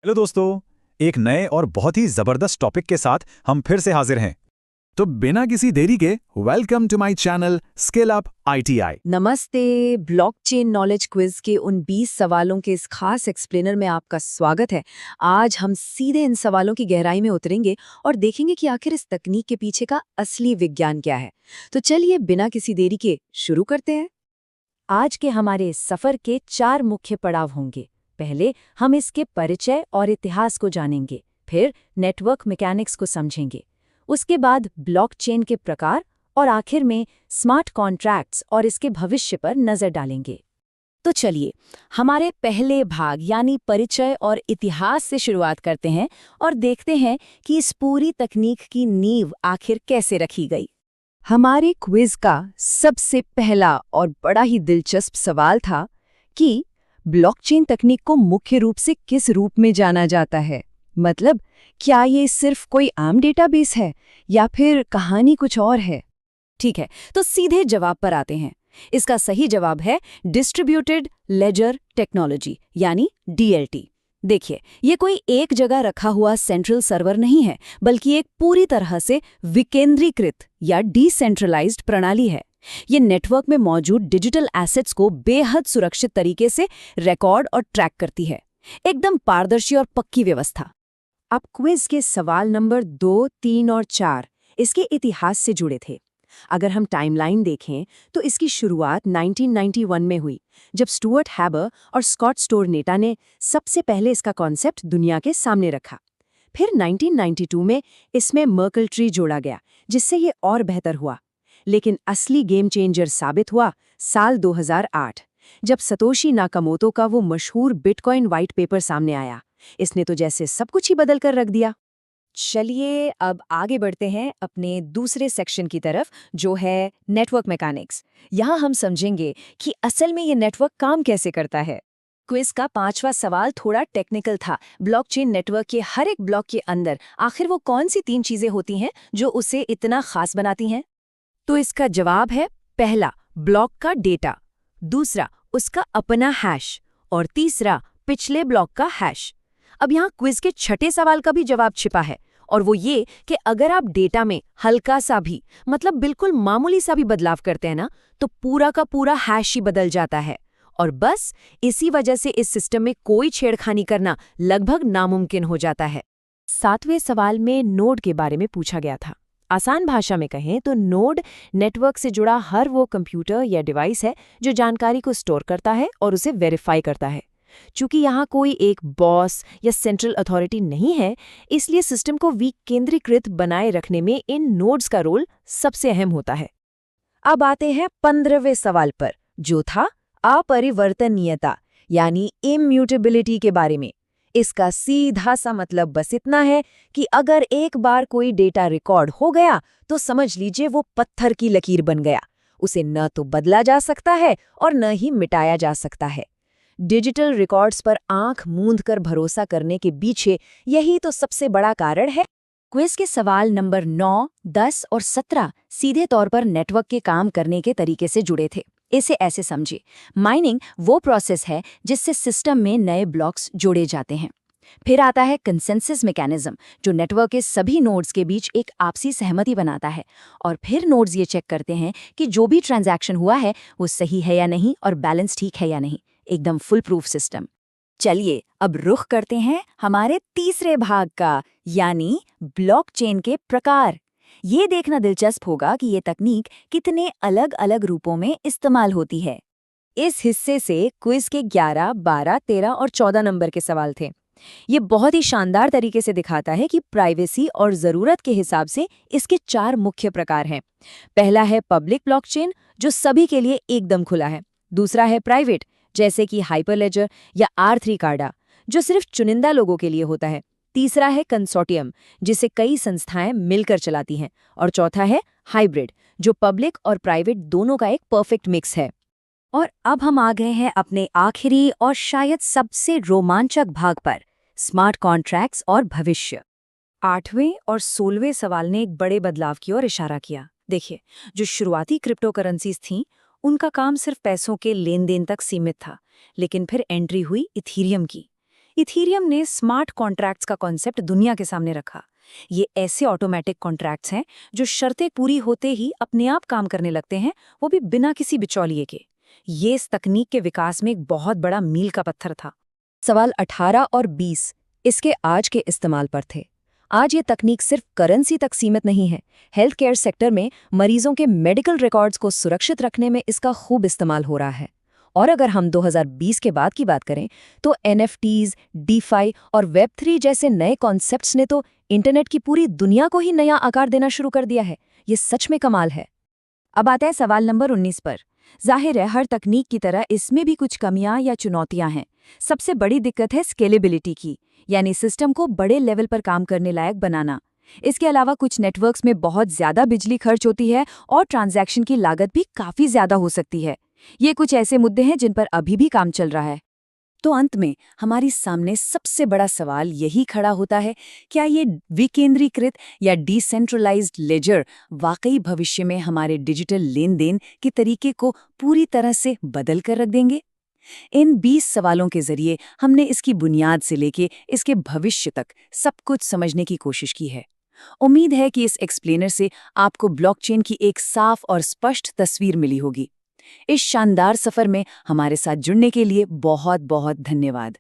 Hello दोस्तों। एक नए और बहुत ही जबरदस्त टॉपिक के साथ हम फिर से हाजिर हैं। तो बिना किसी देरी के welcome to my channel skill up ITI. नमस्ते। ब्लॉकचेन नॉलेज क्विज के उन 20 सवालों के इस खास एक्सप्लेनर में आपका स्वागत है। आज हम सीधे इन सवालों की गहराई में उतरेंगे और देखेंगे कि आखिर इस तकनीक के पीछे का असली विज्ञान क्या है। तो चलिए बिना किसी देरी के शुरू करते हैं। आज के हमारे इस सफर के 4 मुख्य पड़ाव होंगे। पहले हम इसके परिचय और इतिहास को जानेंगे, फिर नेटवर्क मैकेनिक्स को समझेंगे, उसके बाद ब्लॉकचेन के प्रकार और आखिर में स्मार्ट कॉन्ट्रैक्ट्स और इसके भविष्य पर नजर डालेंगे। तो चलिए हमारे पहले भाग यानी परिचय और इतिहास से शुरुआत करते हैं और देखते हैं कि इस पूरी तकनीक की नींव आखिर कैसे रखी गई। हमारे क्विज का सबसे पहला और बड़ा ही दिलचस्प सवाल था कि ब्लॉकचेन तकनीक को मुख्य रूप से किस रूप में जाना जाता है। मतलब क्या ये सिर्फ कोई आम डेटाबेस है या फिर कहानी कुछ और है। ठीक है, तो सीधे जवाब पर आते हैं। इसका सही जवाब है डिस्ट्रीब्यूटेड लेजर टेक्नोलॉजी यानी डीएलटी। देखिए, ये कोई एक जगह रखा हुआ सेंट्रल सर्वर नहीं है, बल्कि एक पूरी तरह से विकेंद्रीकृत या डिसेंट्रलाइज्ड प्रणाली है। ये नेटवर्क में मौजूद डिजिटल एसेट्स को बेहद सुरक्षित तरीके से रिकॉर्ड और ट्रैक करती है। एकदम पारदर्शी और पक्की व्यवस्था। अब क्विज के सवाल नंबर 2, 3 और 4 इसके इतिहास से जुड़े थे। अगर हम टाइमलाइन देखें तो इसकी शुरुआत 1991 में हुई, जब स्टुअर्ट हैबर और स्कॉट स्टोरनेटा ने सबसे पहले इसका कॉन्सेप्ट दुनिया के सामने रखा। फिर 1992 में इसमें मर्कल ट्री जोड़ा गया, जिससे ये और बेहतर हुआ। लेकिन असली गेम चेंजर साबित हुआ साल 2008, जब सतोशी नाकामोतो का वो मशहूर बिटकॉइन व्हाइट पेपर सामने आया। इसने तो जैसे सब कुछ ही बदल कर रख दिया। चलिए अब आगे बढ़ते हैं अपने दूसरे सेक्शन की तरफ, जो है नेटवर्क मैकेनिक्स। यहाँ हम समझेंगे कि असल में ये नेटवर्क काम कैसे करता है। क्विज का 5वां सवाल थोड़ा टेक्निकल था। ब्लॉकचेन नेटवर्क के हर एक ब्लॉक के अंदर आखिर वो कौन सी 3 चीजें होती हैं जो उसे इतना खास बनाती हैं? तो इसका जवाब है पहला, ब्लॉक का डेटा, दूसरा उसका अपना हैश और तीसरा पिछले ब्लॉक का हैश। अब यहाँ क्विज के छठे सवाल का भी जवाब छिपा है, और वो ये कि अगर आप डेटा में हल्का सा भी, मतलब बिल्कुल मामूली सा भी बदलाव करते हैं ना, तो पूरा का पूरा हैश ही बदल जाता है। और बस इसी वजह से इस सिस्टम में कोई छेड़खानी करना लगभग नामुमकिन हो जाता है। 7वें सवाल में नोड के बारे में पूछा गया था। आसान भाषा में कहें तो नोड नेटवर्क से जुड़ा हर वो कंप्यूटर या डिवाइस है जो जानकारी को स्टोर करता है और उसे वेरीफाई करता है। चूंकि यहाँ कोई एक बॉस या सेंट्रल अथॉरिटी नहीं है, इसलिए सिस्टम को विकेंद्रीकृत बनाए रखने में इन नोड्स का रोल सबसे अहम होता है। अब आते हैं 15वें सवाल पर, जो था अपरिवर्तनीयता यानी इम्यूटेबिलिटी के बारे में। इसका सीधा सा मतलब बस इतना है कि अगर एक बार कोई डेटा रिकॉर्ड हो गया तो समझ लीजिए वो पत्थर की लकीर बन गया। उसे न तो बदला जा सकता है और न ही मिटाया जा सकता है। डिजिटल रिकॉर्ड्स पर आंख मूंद कर भरोसा करने के पीछे यही तो सबसे बड़ा कारण है। क्विज के सवाल नंबर 9, 10 और 17 सीधे तौर पर नेटवर्क के काम करने के तरीके से जुड़े थे। इसे ऐसे समझिए, माइनिंग वो प्रोसेस है जिससे सिस्टम में नए ब्लॉक्स जोड़े जाते हैं। फिर आता है कंसेंसस मैकेनिज्म, जो नेटवर्क के सभी नोड्स के बीच एक आपसी सहमति बनाता है। और फिर नोड्स ये चेक करते हैं कि जो भी ट्रांजैक्शन हुआ है वो सही है या नहीं और बैलेंस ठीक है या नहीं। एकदम फुल प्रूफ सिस्टम। चलिए अब रुख करते हैं हमारे तीसरे भाग का, यानी ब्लॉकचेन के प्रकार। ये देखना दिलचस्प होगा कि ये तकनीक कितने अलग अलग रूपों में इस्तेमाल होती है। इस हिस्से से क्विज के 11, 12, 13 और 14 नंबर के सवाल थे। ये बहुत ही शानदार तरीके से दिखाता है कि प्राइवेसी और ज़रूरत के हिसाब से इसके 4 मुख्य प्रकार हैं। पहला है पब्लिक ब्लॉकचेन, जो सभी के लिए एकदम खुला है। दूसरा है प्राइवेट, जैसे कि हाइपरलेजर या R3 कार्डा, जो सिर्फ चुनिंदा लोगों के लिए होता है। तीसरा है कंसोर्टियम, जिसे कई संस्थाएं मिलकर चलाती हैं। और चौथा है हाइब्रिड, जो पब्लिक और प्राइवेट दोनों का एक परफेक्ट मिक्स है। और अब हम आ गए हैं अपने आखिरी और शायद सबसे रोमांचक भाग पर, स्मार्ट कॉन्ट्रैक्ट्स और भविष्य। 8वें और 16वें सवाल ने एक बड़े बदलाव की ओर इशारा किया। देखिए, जो शुरुआती क्रिप्टोकरेंसीज थीं, उनका काम सिर्फ पैसों के लेन देन तक सीमित था, लेकिन फिर एंट्री हुई इथीरियम की। इथीरियम ने स्मार्ट कॉन्ट्रैक्ट्स का कॉन्सेप्ट दुनिया के सामने रखा। ये ऐसे ऑटोमेटिक कॉन्ट्रैक्ट्स हैं जो शर्तें पूरी होते ही अपने आप काम करने लगते हैं, वो भी बिना किसी बिचौलिए के। ये इस तकनीक के विकास में एक बहुत बड़ा मील का पत्थर था। सवाल 18 और 20 इसके आज के इस्तेमाल पर थे। आज ये तकनीक सिर्फ करेंसी तक सीमित नहीं है। हेल्थ केयर सेक्टर में मरीजों के मेडिकल रिकॉर्ड्स को सुरक्षित रखने में इसका खूब इस्तेमाल हो रहा है। और अगर हम 2020 के बाद की बात करें तो NFTs, DeFi और Web3 जैसे नए कॉन्सेप्ट्स ने तो इंटरनेट की पूरी दुनिया को ही नया आकार देना शुरू कर दिया है। ये सच में कमाल है। अब आता है सवाल नंबर 19 पर। जाहिर है हर तकनीक की तरह इसमें भी कुछ कमियां या चुनौतियां हैं। सबसे बड़ी दिक्कत है स्केलेबिलिटी की, यानी सिस्टम को बड़े लेवल पर काम करने लायक बनाना। इसके अलावा कुछ नेटवर्क्स में बहुत ज्यादा बिजली खर्च होती है और ट्रांजैक्शन की लागत भी काफी ज्यादा हो सकती है। ये कुछ ऐसे मुद्दे हैं जिन पर अभी भी काम चल रहा है। तो अंत में हमारी सामने सबसे बड़ा सवाल यही खड़ा होता है, क्या ये विकेंद्रीकृत या डिसेंट्रलाइज्ड लेजर वाकई भविष्य में हमारे डिजिटल लेन-देन के तरीके को पूरी तरह से बदल कर रख देंगे? इन 20 सवालों के जरिए हमने इसकी बुनियाद से लेके इसके भविष्य तक सब कुछ समझने की कोशिश की है। उम्मीद है कि इस एक्सप्लेनर से आपको ब्लॉकचेन की एक साफ और स्पष्ट तस्वीर मिली होगी। इस शानदार सफर में हमारे साथ जुड़ने के लिए बहुत बहुत धन्यवाद।